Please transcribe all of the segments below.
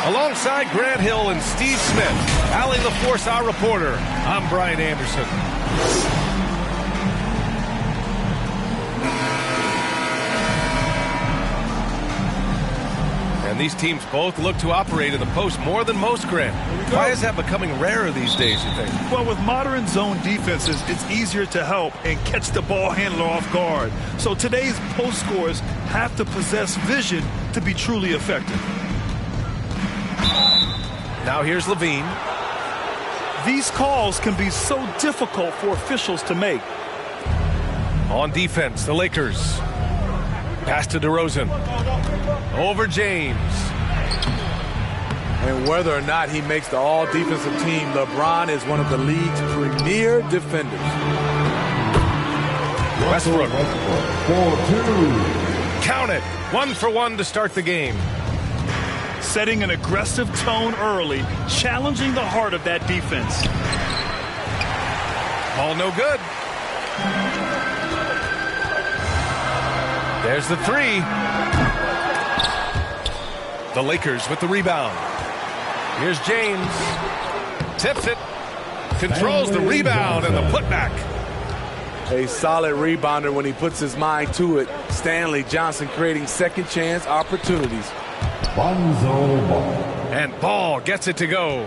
Alongside Grant Hill and Steve Smith, Allie LaForce, our reporter, I'm Brian Anderson. And these teams both look to operate in the post more than most, Grant. Why is that becoming rarer these days, you think? Well, with modern zone defenses, it's easier to help and catch the ball handler off guard. So today's post scorers have to possess vision to be truly effective. Now here's Levine. These calls can be so difficult for officials to make. On defense, the Lakers. Pass to DeRozan. Over James. And whether or not he makes the all-defensive team, LeBron is one of the league's premier defenders. Westbrook. 4-2. Count it. 1 for 1 to start the game. Setting an aggressive tone early, challenging the heart of that defense. Ball no good. There's the three. The Lakers with the rebound. Here's James. Tips it. Controls the rebound and the putback. A solid rebounder when he puts his mind to it. Stanley Johnson creating second chance opportunities. And Ball gets it to go.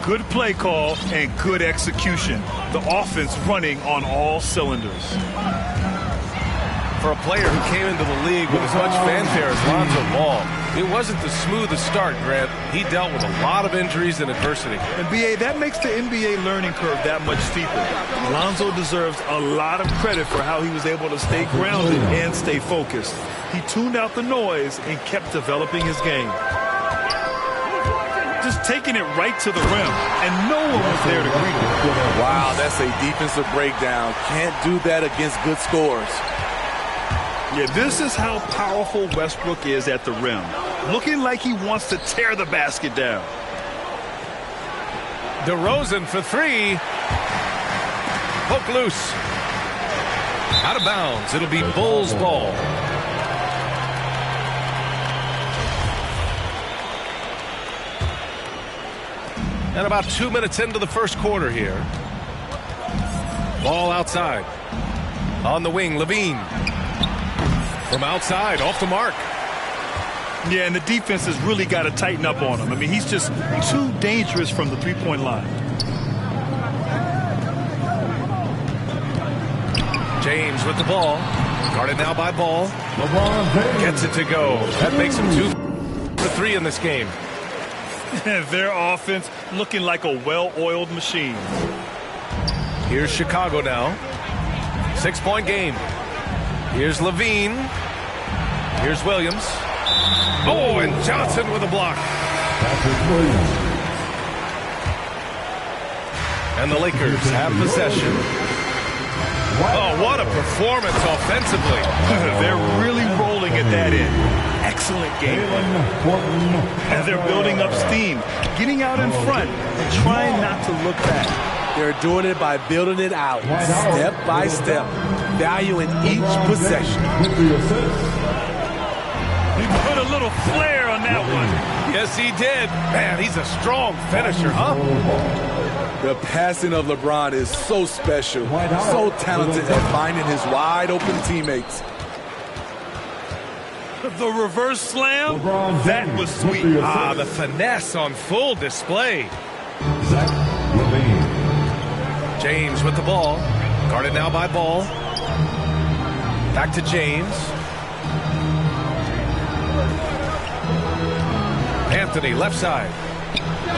Good play call and good execution. The offense running on all cylinders. For a player who came into the league with as much fanfare as Lonzo Ball, it wasn't the smoothest start, Grant. He dealt with a lot of injuries and adversity. And, B.A., that makes the NBA learning curve that much steeper. Lonzo deserves a lot of credit for how he was able to stay grounded and stay focused. He tuned out the noise and kept developing his game. Just taking it right to the rim, and no one was there to greet him. Wow, that's a defensive breakdown. Can't do that against good scores. Yeah, this is how powerful Westbrook is at the rim. Looking like he wants to tear the basket down. DeRozan for three. Poke loose. Out of bounds. It'll be Bulls ball. And about 2 minutes into the first quarter here. Ball outside. On the wing, Levine. From outside, off the mark. Yeah, and the defense has really got to tighten up on him. I mean, he's just too dangerous from the three-point line. James with the ball. Guarded now by Ball. Gets it to go. That makes him 2 for 3 in this game. Their offense looking like a well-oiled machine. Here's Chicago now. 6-point game. Here's Levine. Here's Williams. Oh, and Johnson with a block. And the Lakers have possession. Oh, what a performance offensively. They're really rolling at that end. Excellent game. And they're building up steam, getting out in front and trying not to look back. They're doing it by building it out, step by step, valuing each possession. He put a little flair on that one. Yes, he did. Man, he's a strong finisher, huh? The passing of LeBron is so special, so talented at finding his wide-open teammates. The reverse slam, that was sweet. Ah, the finesse on full display. James with the ball. Guarded now by Ball. Back to James. Anthony, left side.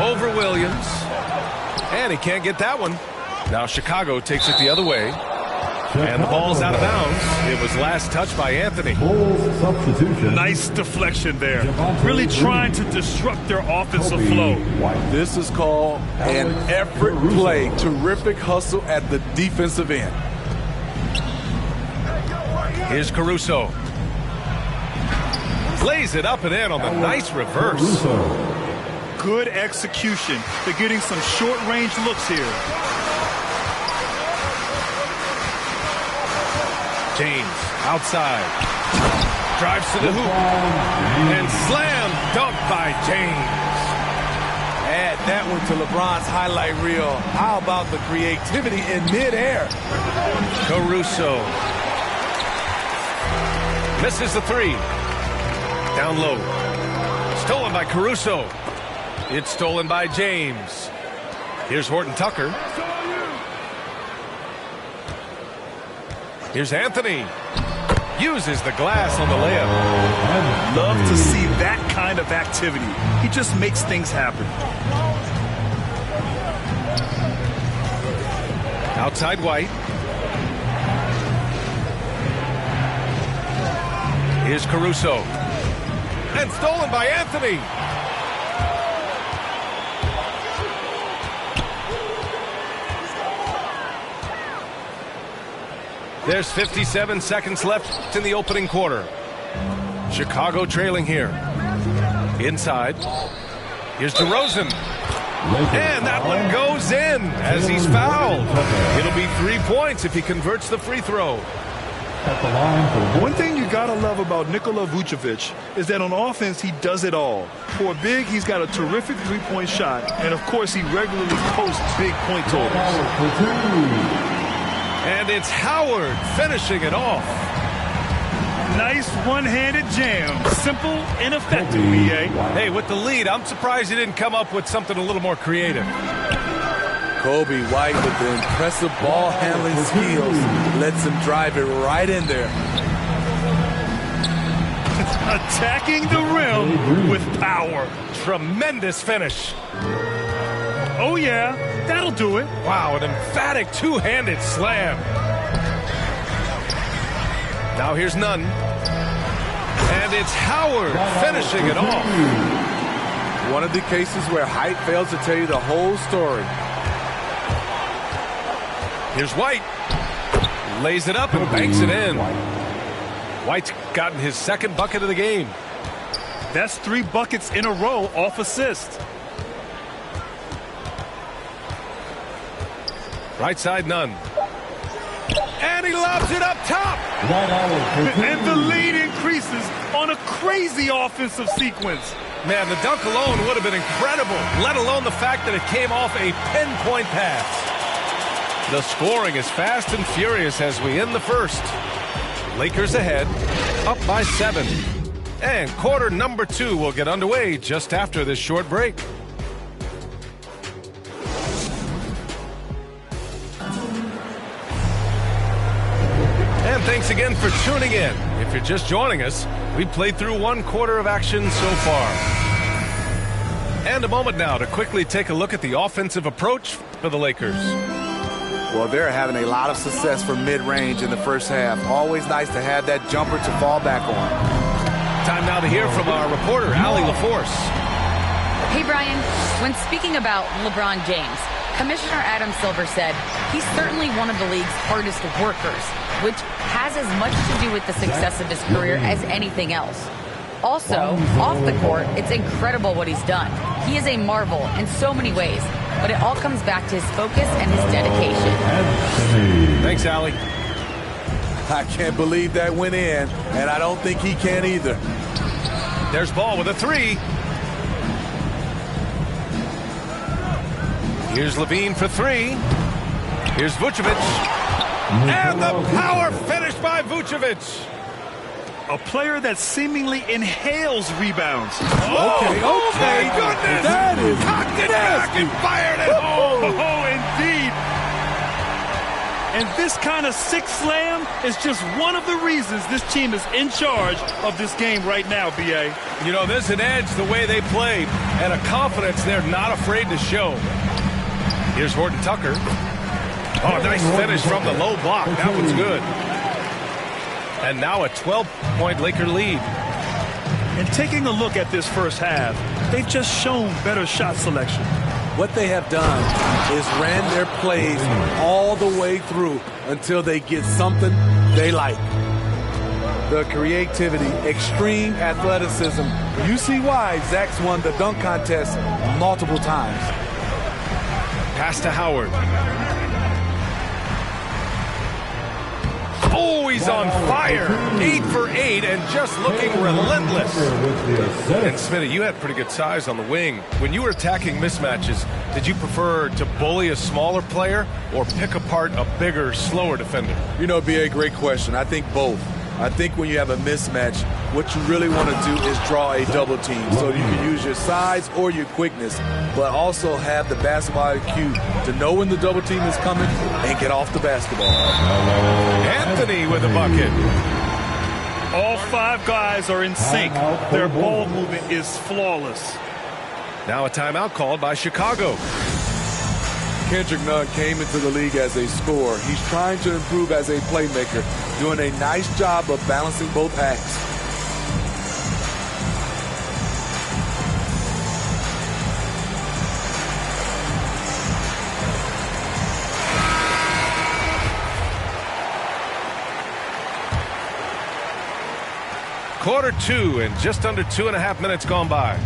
Over Williams. And he can't get that one. Now Chicago takes it the other way. And the ball's out of bounds. It was last touched by Anthony. Substitution. Nice deflection there. Really trying to disrupt their offensive flow. This is called an effort play. Terrific hustle at the defensive end. Here's Caruso. Lays it up and in on the nice reverse. Good execution. They're getting some short-range looks here. James outside. Drives to the hoop. And slam dunk by James. Add that one to LeBron's highlight reel. How about the creativity in midair? Caruso. Misses the three. Down low. Stolen by Caruso. It's stolen by James. Here's Horton Tucker. Here's Anthony. Uses the glass on the layup. Love to see that kind of activity. He just makes things happen. Outside White. Here's Caruso. And stolen by Anthony. There's 57 seconds left in the opening quarter. Chicago trailing here. Inside. Here's DeRozan. And that one goes in as he's fouled. It'll be 3 points if he converts the free throw. One thing you gotta love about Nikola Vucevic is that on offense he does it all. For a big, he's got a terrific three-point shot, and of course he regularly posts big point totals. And it's Howard finishing it off. Nice one-handed jam. Simple and effective, B.A. Hey, with the lead, I'm surprised he didn't come up with something a little more creative. Kobe White with the impressive ball handling skills lets him drive it right in there. Attacking the rim with power. Tremendous finish. Oh, yeah, that'll do it. Wow, an emphatic two-handed slam. Now here's Nunn. And it's Howard finishing it off. One of the cases where height fails to tell you the whole story. Here's White. Lays it up and banks it in. White's gotten his second bucket of the game. That's 3 buckets in a row off assist. Right side, Nunn. And he lobs it up top. And the lead increases on a crazy offensive sequence. Man, the dunk alone would have been incredible, let alone the fact that it came off a pinpoint pass. The scoring is fast and furious as we end the first. Lakers ahead, up by 7. And quarter number 2 will get underway just after this short break. And thanks again for tuning in. If you're just joining us, we played through 1 quarter of action so far. And a moment now to quickly take a look at the offensive approach for the Lakers. Well, they're having a lot of success from mid-range in the first half. Always nice to have that jumper to fall back on. Time now to hear from our reporter, Allie LaForce. Hey, Brian. When speaking about LeBron James, Commissioner Adam Silver said he's certainly one of the league's hardest workers, which has as much to do with the success of his career as anything else. Also, off the court, it's incredible what he's done. He is a marvel in so many ways, but it all comes back to his focus and his dedication. Thanks, Allie. I can't believe that went in, and I don't think he can either. There's Ball with a 3. Here's Levine for 3. Here's Vucevic. And the power finish by Vucevic. A player that seemingly inhales rebounds. Okay. Goodness. That is... Cocked it back and fired it home. Oh, indeed. And this kind of six slam is just one of the reasons this team is in charge of this game right now, B.A. You know, there's an edge the way they played and a confidence they're not afraid to show. Here's Horton Tucker. Oh, nice finish from the low block. That one's good. And now a 12-point Laker lead. And taking a look at this first half, they've just shown better shot selection. What they have done is ran their plays all the way through until they get something they like. The creativity, extreme athleticism. You see why Zach's won the dunk contest multiple times. Pass to Howard. Oh, he's on fire. 8 for 8 and just looking relentless. And Smitty, you had pretty good size on the wing. When you were attacking mismatches, did you prefer to bully a smaller player or pick apart a bigger, slower defender? You know, B.A., great question. I think both. I think when you have a mismatch, what you really want to do is draw a double team so you can use your size or your quickness, but also have the basketball IQ to know when the double team is coming and get off the basketball. Anthony with a bucket. All five guys are in sync. Their ball movement is flawless. Now a timeout called by Chicago. Kendrick Nunn came into the league as a scorer. He's trying to improve as a playmaker, doing a nice job of balancing both acts. Quarter 2 and just under 2.5 minutes gone by.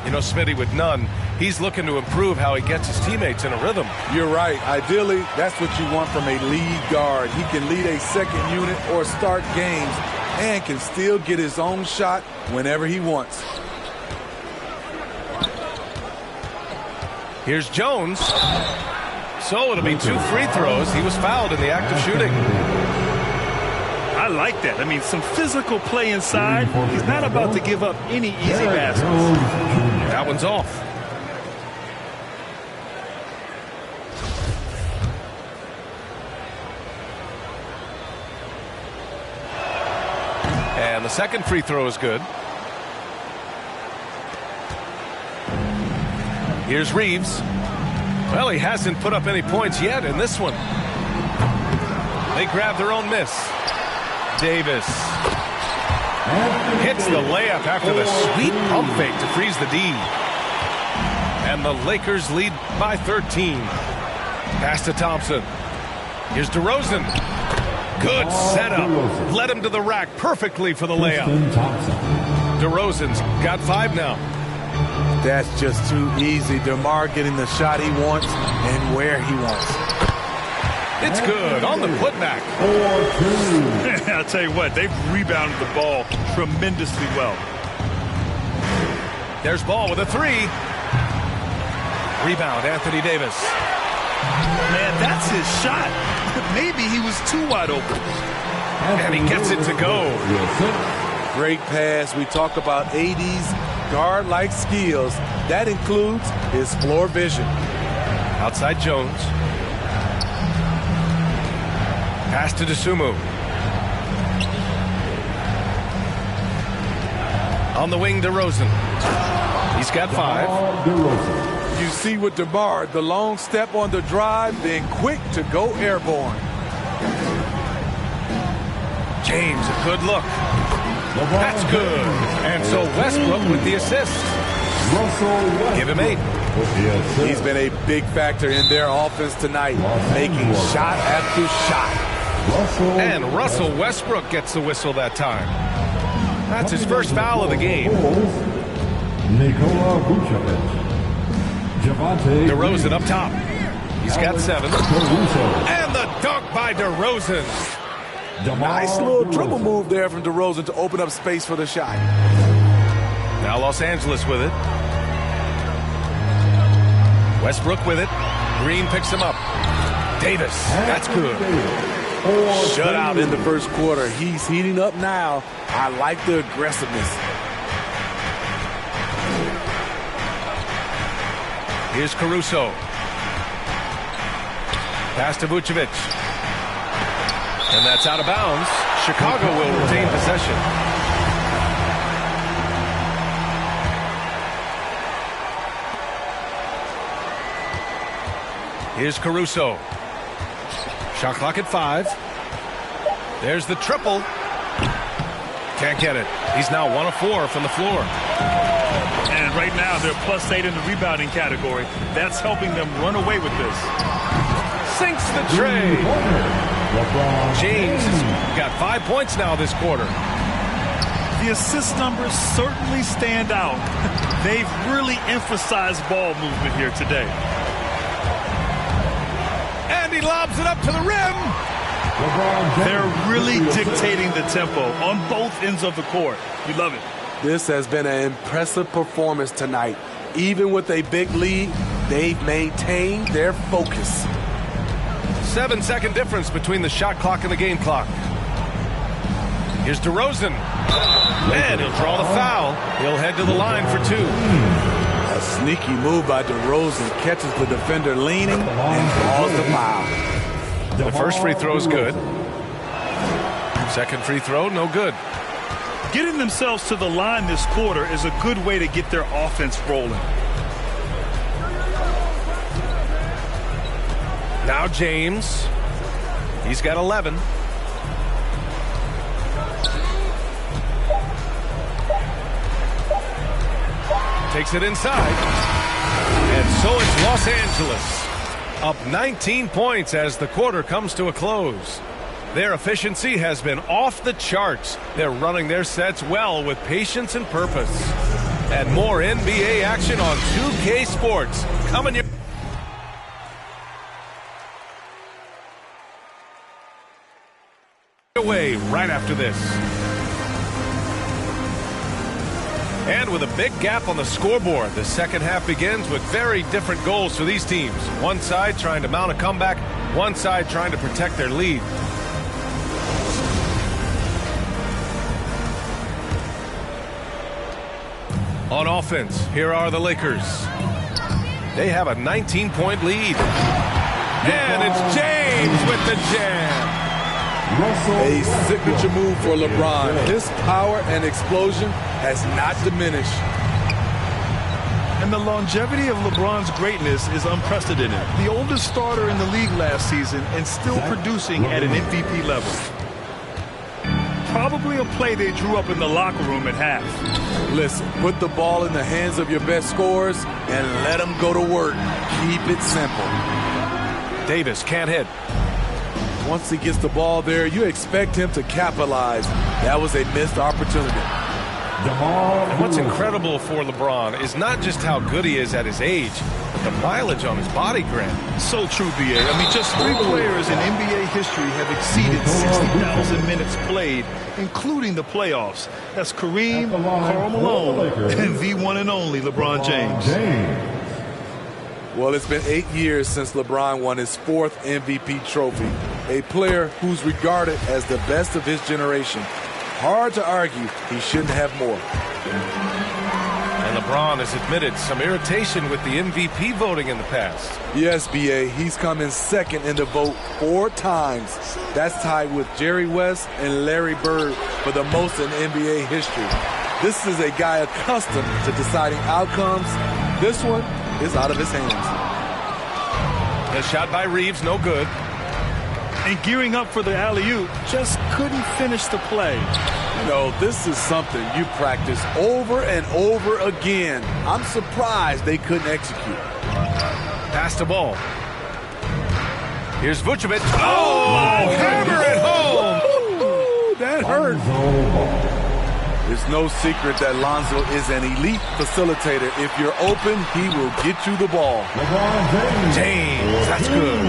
You know, Smitty, with Nunn, he's looking to improve how he gets his teammates in a rhythm. You're right. Ideally, that's what you want from a lead guard. He can lead a second unit or start games and can still get his own shot whenever he wants. Here's Jones. So it'll be 2 free throws. He was fouled in the act of shooting. I like that. I mean, some physical play inside. He's not about to give up any easy baskets. That one's off. And the second free throw is good. Here's Reeves. Well, he hasn't put up any points yet in this one. They grab their own miss. Davis hits the layup after the sweet pump fake to freeze the D. And the Lakers lead by 13. Pass to Thompson. Here's DeRozan. Good setup. Led him to the rack perfectly for the layup. DeRozan's got 5 now. That's just too easy. DeMar getting the shot he wants and where he wants. It's good on the putback. I'll tell you what, they've rebounded the ball tremendously well. There's Ball with a 3. Rebound, Anthony Davis. Man, that's his shot. Maybe he was too wide open. And he gets it to go. Great pass. We talk about 80s guard-like skills. That includes his floor vision. Outside Jones. Pass to DeSumo. On the wing, DeRozan. He's got 5. You see with DeMar, the long step on the drive, then quick to go airborne. James, a good look. That's good. And so Westbrook with the assist. Give him 8. He's been a big factor in their offense tonight, making shot after shot. And Russell Westbrook gets the whistle that time. That's his first foul of the game. Nikola Vucevic. DeRozan up top. He's got 7. And the dunk by DeRozan. Nice little dribble move there from DeRozan to open up space for the shot. Now Los Angeles with it. Westbrook with it. Green picks him up. Davis, that's good. Shutout in the first quarter. He's heating up now. I like the aggressiveness. Here's Caruso. Pass to Vucevic. And that's out of bounds. Chicago will retain possession. Here's Caruso. Shot clock at 5. There's the triple. Can't get it. He's now 1 of 4 from the floor. And right now they're +8 in the rebounding category. That's helping them run away with this. Sinks the tray. James has got 5 points now this quarter. The assist numbers certainly stand out. They've really emphasized ball movement here today. And he lobs it up to the rim. They're really dictating the tempo on both ends of the court. We love it. This has been an impressive performance tonight. Even with a big lead, they've maintained their focus. 7-second difference between the shot clock and the game clock. Here's DeRozan. And he'll draw the foul. He'll head to the line for 2. A sneaky move by DeRozan catches the defender leaning and draws the foul. The first free throw is good. Second free throw, no good. Getting themselves to the line this quarter is a good way to get their offense rolling. Now James. He's got 11. Takes it inside. And so it's Los Angeles. Up 19 points as the quarter comes to a close. Their efficiency has been off the charts. They're running their sets well with patience and purpose. And more NBA action on 2K Sports coming your way right after this. And with a big gap on the scoreboard, the second half begins with very different goals for these teams. One side trying to mount a comeback, one side trying to protect their lead. On offense, here are the Lakers. They have a 19-point lead. And it's James with the jam. A signature move for LeBron. His power and explosion has not diminished. And the longevity of LeBron's greatness is unprecedented. The oldest starter in the league last season and still producing at an MVP level. Probably a play they drew up in the locker room at half. Listen, put the ball in the hands of your best scorers and let them go to work. Keep it simple. Davis can't hit. Once he gets the ball there, you expect him to capitalize. That was a missed opportunity. And what's incredible for LeBron is not just how good he is at his age, but the mileage on his body grant. So true, B.A. I mean, just 3 players in NBA history have exceeded 60,000 minutes played, including the playoffs. That's Kareem, Karl Malone, and the one and only LeBron James. Well, it's been 8 years since LeBron won his 4th MVP trophy. A player who's regarded as the best of his generation. Hard to argue he shouldn't have more. And LeBron has admitted some irritation with the MVP voting in the past. Yes, B.A., he's come in second in the vote 4 times. That's tied with Jerry West and Larry Bird for the most in NBA history. This is a guy accustomed to deciding outcomes. This one is out of his hands. The shot by Reeves, no good. And gearing up for the alley-oop, just couldn't finish the play. You know, this is something you practice over and over again. I'm surprised they couldn't execute. Pass the ball. Here's Vucevic. Oh, hammer it home. That hurt. It's no secret that Lonzo is an elite facilitator. If you're open, he will get you the ball. James, that's good.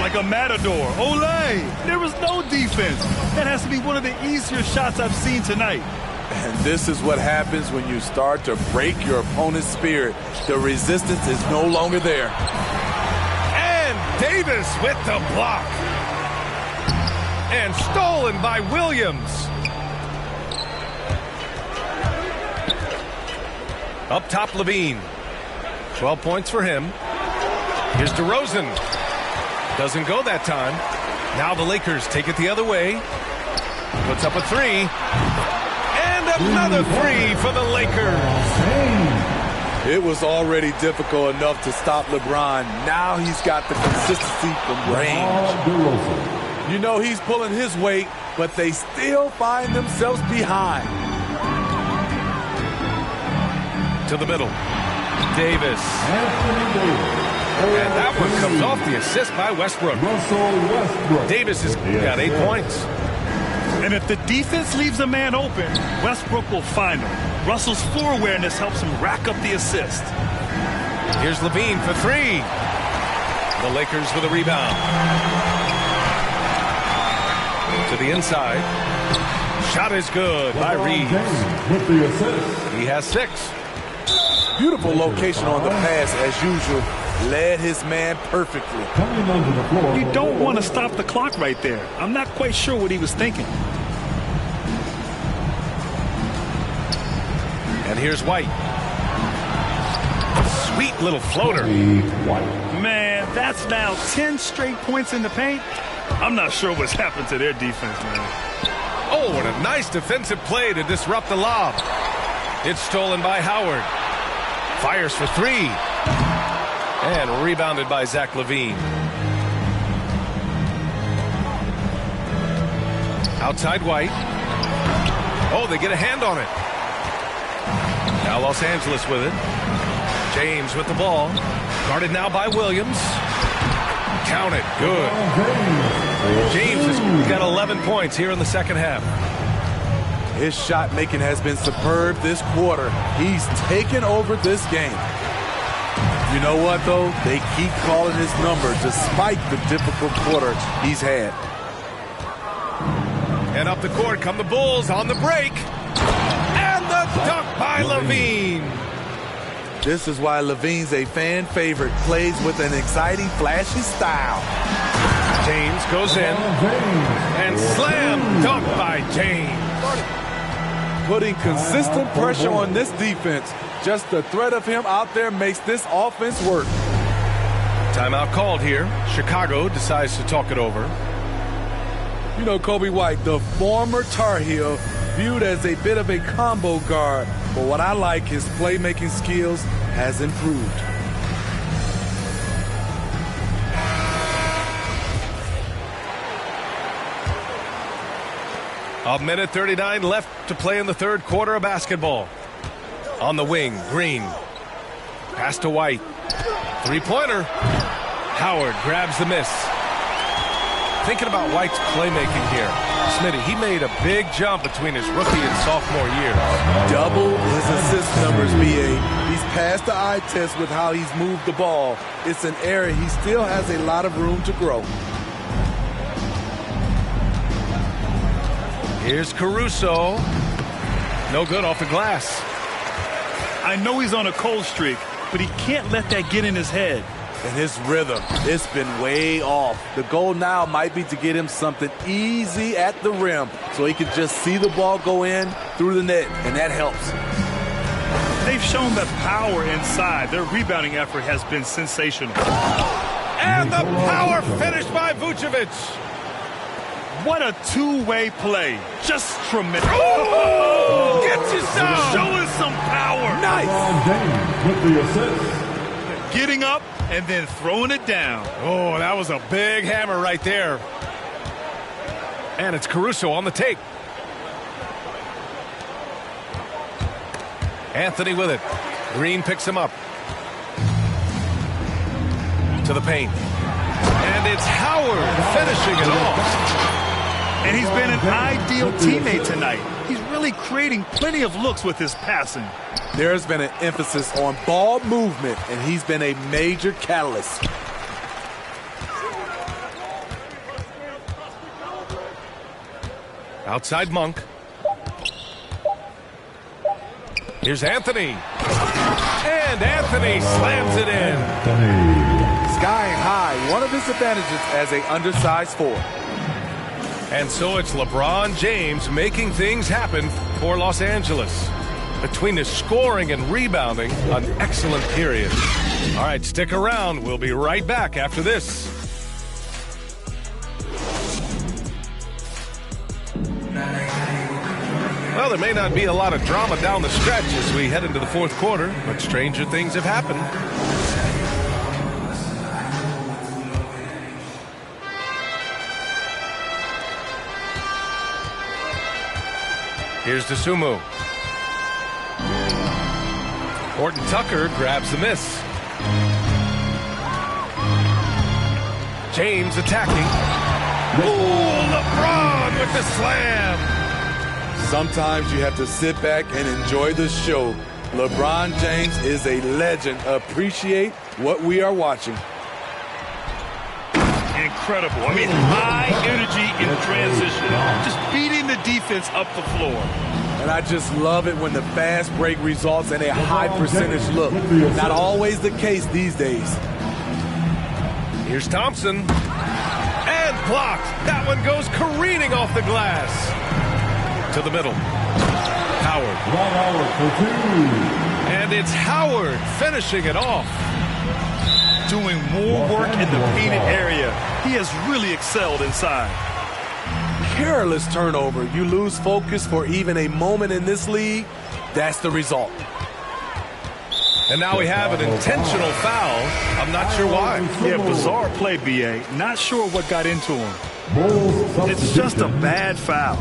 Like a matador. Olé! There was no defense. That has to be one of the easier shots I've seen tonight. And this is what happens when you start to break your opponent's spirit. The resistance is no longer there. And Davis with the block. And stolen by Williams. Up top, Levine. 12 points for him. Here's DeRozan. Doesn't go that time. Now the Lakers take it the other way. Puts up a three. And another three for the Lakers. It was already difficult enough to stop LeBron. Now he's got the consistency from range. You know he's pulling his weight, but they still find themselves behind. To the middle. Davis. And that one comes off the assist by Westbrook. Davis has got 8 points. And if the defense leaves a man open, Westbrook will find him. Russell's floor awareness helps him rack up the assist. Here's LaVine for three. The Lakers with a rebound. To the inside. Shot is good by Reeves. With the assist. He has 6. Beautiful location on the pass as usual. Led his man perfectly. Coming onto the floor. You don't want to stop the clock right there. I'm not quite sure what he was thinking. And here's White. Sweet little floater. Man, that's now 10 straight points in the paint. I'm not sure what's happened to their defense, man. Oh, and a nice defensive play to disrupt the lob. It's stolen by Howard. Fires for three. And rebounded by Zach LaVine. Outside White. Oh, they get a hand on it. Now Los Angeles with it. James with the ball. Guarded now by Williams. Count it. Good. James has got 11 points here in the second half. His shot making has been superb this quarter. He's taken over this game. You know what, though? They keep calling his number despite the difficult quarter he's had. And up the court come the Bulls on the break. And the dunk by LaVine. This is why LaVine's a fan favorite. Plays with an exciting, flashy style. James goes in. And slam dunk by James. Putting consistent pressure on this defense. Just the threat of him out there makes this offense work. Timeout called here. Chicago decides to talk it over. You know, Kobe White, the former Tar Heel, viewed as a bit of a combo guard. But what I like, his playmaking skills has improved. A minute 39 left to play in the third quarter of basketball. On the wing, Green. Pass to White. Three-pointer. Howard grabs the miss. Thinking about White's playmaking here. Smitty, he made a big jump between his rookie and sophomore years. Double his assist numbers, BA. He's passed the eye test with how he's moved the ball. It's an area he still has a lot of room to grow. Here's Caruso. No good off the glass. I know he's on a cold streak, but he can't let that get in his head. And his rhythm, it's been way off. The goal now might be to get him something easy at the rim so he can just see the ball go in through the net, and that helps. They've shown that power inside. Their rebounding effort has been sensational. And the power finish by Vucevic. What a two-way play. Just tremendous. Oh! Gets you some. Showing some power. Nice. James with the assist. Getting up and then throwing it down. Oh, that was a big hammer right there. And it's Caruso on the take. Anthony with it. Green picks him up. To the paint. And it's Howard finishing it off. And he's been an ideal teammate tonight. He's really creating plenty of looks with his passing. There's been an emphasis on ball movement, and he's been a major catalyst. Outside Monk. Here's Anthony. And Anthony slams it in. Sky high, one of his advantages as an undersized forward. And so it's LeBron James making things happen for Los Angeles. Between his scoring and rebounding, an excellent period. All right, stick around. We'll be right back after this. Well, there may not be a lot of drama down the stretch as we head into the fourth quarter, but stranger things have happened. Here's Dosunmu. Horton Tucker grabs the miss. James attacking. Ooh, LeBron with the slam. Sometimes you have to sit back and enjoy the show. LeBron James is a legend. Appreciate what we are watching. Incredible. I mean, high energy in transition. Just beating the defense up the floor. And I just love it when the fast break results in a high percentage look. Not always the case these days. Here's Thompson. And blocked. That one goes careening off the glass. To the middle. Howard. And it's Howard finishing it off. Doing more work in the painted area. He has really excelled inside. Careless turnover. You lose focus for even a moment in this league. That's the result. And now we have an intentional foul. I'm not sure why. Yeah, bizarre play, B.A. Not sure what got into him. It's just a bad foul.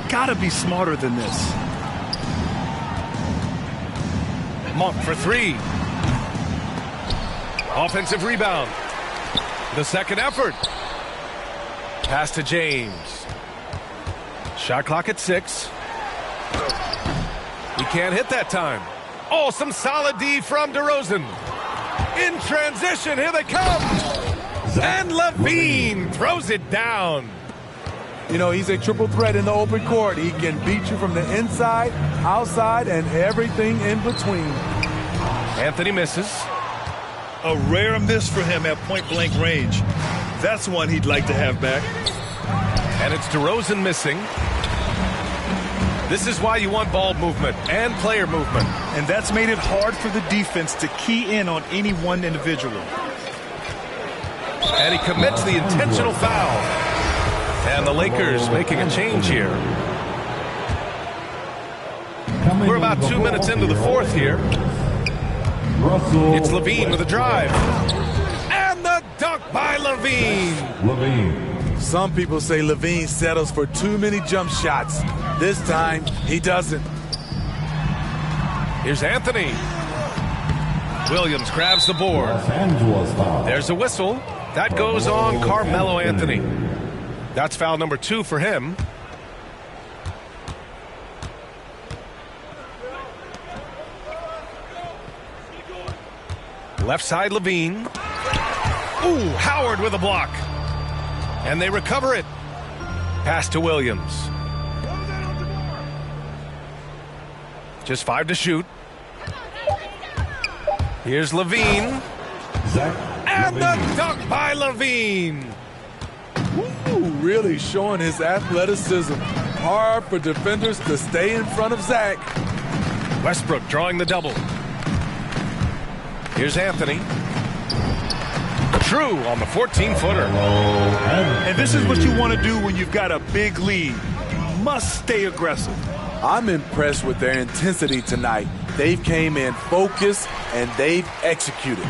Gotta be smarter than this. Monk for three. Offensive rebound. The second effort. Pass to James. Shot clock at 6. He can't hit that time. Oh, some solid D from DeRozan. In transition, here they come. And LaVine throws it down. You know, he's a triple threat in the open court. He can beat you from the inside, outside, and everything in between. Anthony misses. A rare miss for him at point-blank range. That's one he'd like to have back. And it's DeRozan missing. This is why you want ball movement and player movement. And that's made it hard for the defense to key in on any one individual. And he commits the intentional foul. And the Lakers making a change here. We're about 2 minutes into the fourth here. It's LaVine with a drive. And the dunk by LaVine. Some people say LaVine settles for too many jump shots. This time, he doesn't. Here's Anthony. Williams grabs the board. There's a whistle. That goes on Carmelo Anthony. That's foul number 2 for him. Left side, LaVine. Ooh, Howard with a block. And they recover it. Pass to Williams. Just 5 to shoot. Here's LaVine. And the dunk by LaVine. Ooh, really showing his athleticism. Hard for defenders to stay in front of Zach. Westbrook drawing the double. Here's Anthony. True on the 14-footer. And this is what you want to do when you've got a big lead. You must stay aggressive. I'm impressed with their intensity tonight. They've came in focused and they've executed.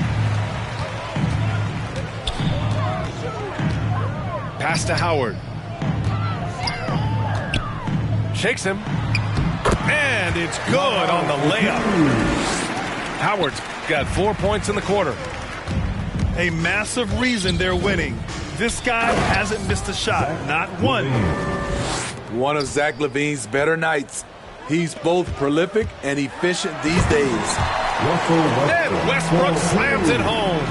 Pass to Howard. Shakes him. And it's good on the layup. Howard's got 4 points in the quarter. A massive reason they're winning. This guy hasn't missed a shot, not one. One of Zach LaVine's better nights. He's both prolific and efficient these days. And Westbrook slams it home.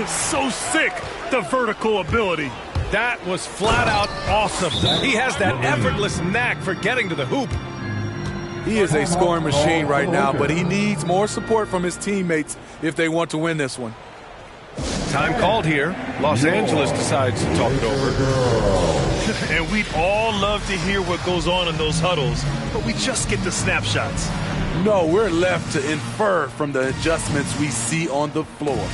So sick, the vertical ability. That was flat out awesome. He has that effortless knack for getting to the hoop. He is a scoring machine right now, but he needs more support from his teammates if they want to win this one. Time called here. Los Angeles decides to talk it over. And we'd all love to hear what goes on in those huddles, but we just get the snapshots. No, we're left to infer from the adjustments we see on the floor.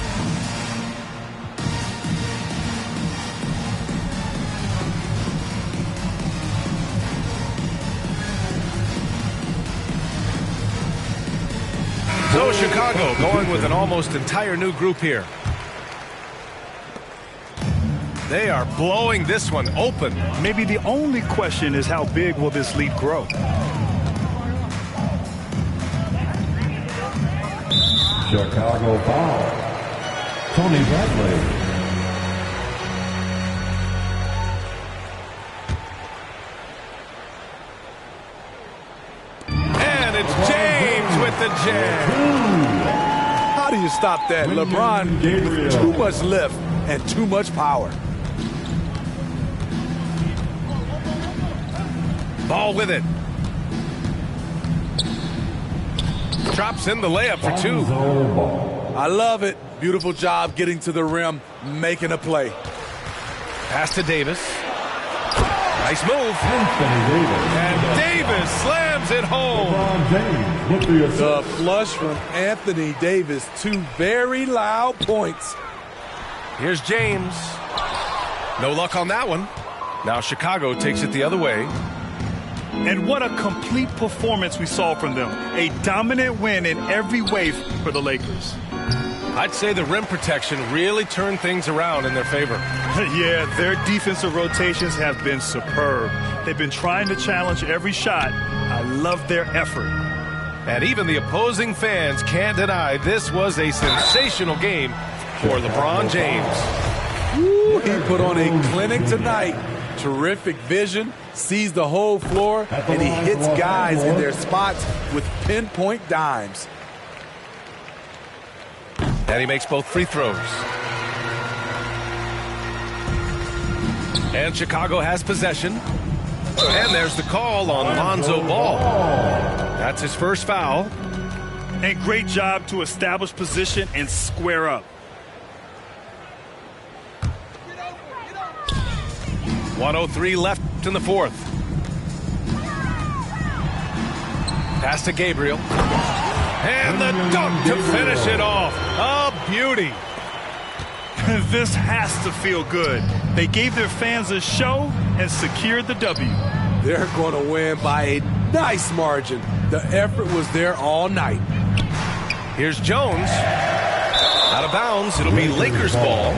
So Chicago going with an almost entire new group here. They are blowing this one open. Maybe the only question is how big will this lead grow? Chicago foul. Tony Bradley. And it's James with the jam. How do you stop that? LeBron with too much lift and too much power. Ball with it. Drops in the layup for two. I love it. Beautiful job getting to the rim, making a play. Pass to Davis. Nice move. And Davis slams it home. The flush from Anthony Davis. Two very loud points. Here's James. No luck on that one. Now Chicago takes it the other way. And what a complete performance we saw from them. A dominant win in every way for the Lakers. I'd say the rim protection really turned things around in their favor. Yeah, their defensive rotations have been superb. They've been trying to challenge every shot. I love their effort. And even the opposing fans can't deny this was a sensational game for LeBron James. Woo, he put on a clinic tonight. Terrific vision, sees the whole floor, and he hits guys in their spots with pinpoint dimes. And he makes both free throws. And Chicago has possession. And there's the call on Lonzo Ball. That's his first foul. And great job to establish position and square up. 1:03 left in the fourth. Pass to Gabriel. And the dunk to finish it off. A beauty. This has to feel good. They gave their fans a show and secured the W. They're going to win by a nice margin. The effort was there all night. Here's Jones. Out of bounds. It'll be Lakers ball.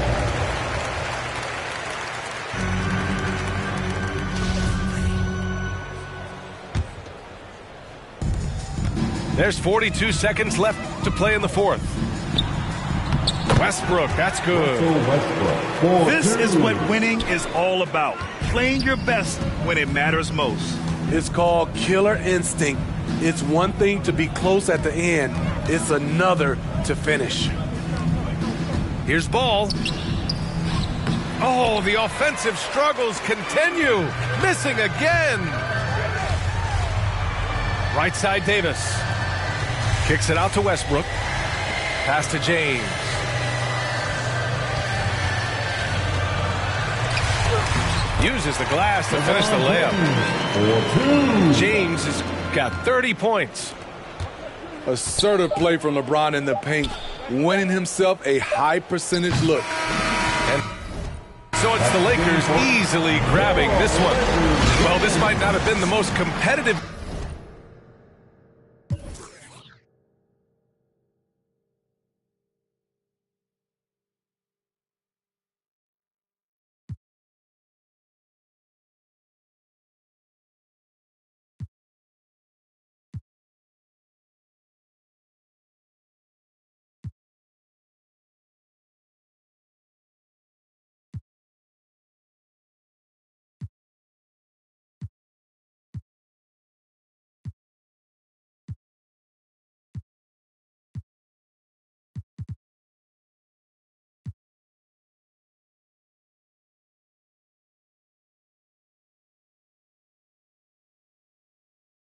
There's 42 seconds left to play in the fourth. Westbrook, that's good. This is what winning is all about. Playing your best when it matters most. It's called killer instinct. It's one thing to be close at the end. It's another to finish. Here's Ball. Oh, the offensive struggles continue. Missing again. Right side Davis. Kicks it out to Westbrook. Pass to James. Uses the glass to finish the layup. James has got 30 points. Assertive play from LeBron in the paint, winning himself a high percentage look. And so it's the Lakers easily grabbing this one. Well, this might not have been the most competitive